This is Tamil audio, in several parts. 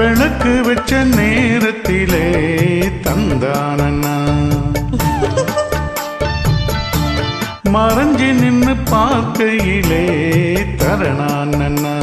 விளக்கு வச்ச நேரத்திலே தந்தானண்ணா மறைஞ்சி நின்னு பார்க்கையிலே தரணானண்ணா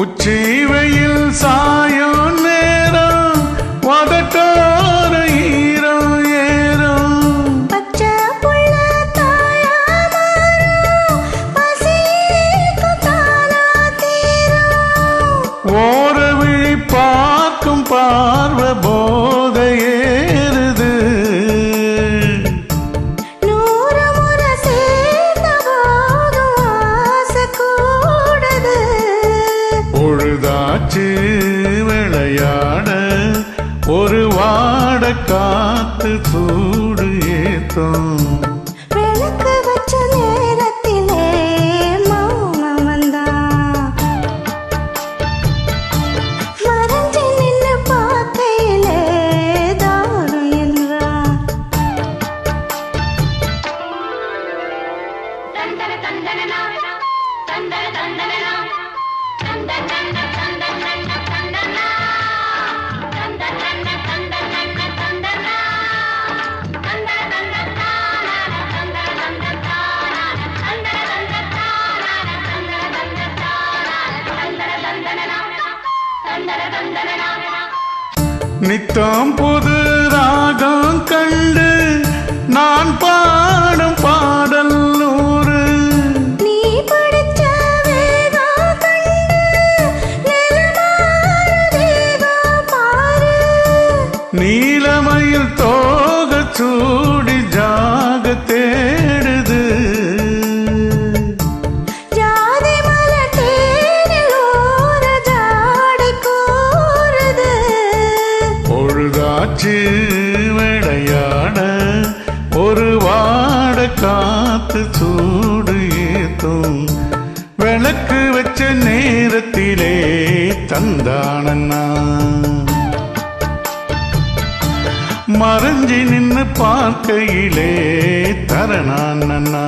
உச்சி வெயில் சாயம் நேரம் வதட்டோர ஈரம் ஏறும் பச்சை புள்ள தாயாமாரும் பசிக்கு தானா தீரும் ஓர விழி பார்க்கும் பார்வை போத ஏறுது நூறு முறை சேர்ந்த போதும் ஆசை கூடுது பொழுதாச்சு விளையாட ஒரு வாட காத்து சூடு ஏத்தும் விளக்கு வச்ச நேரத்திலே மௌனம் வந்தான் மறைஞ்சு நின்னு பார்க்கையிலே தாரம் என்றான் நித்தம் புது ராகம் கண்டு நான் பாடும் பாடல் நூறு நீ படிச்ச வேதம் கண்டு நிலமாறுதேகம் பாரு நீலமயில் தோக சூடி ஜாக தேடுது ஜாதி மலர் தேனில் ஊற ஜாடை கூறுது பொழுதாச்சு விளையாட ஒரு வாட காத்து சூடு ஏத்தும் விளக்கு வச்ச நேரத்திலே தந்தானண்ணா மறைஞ்சி நின்னு பார்க்கையிலே தரணானண்ணா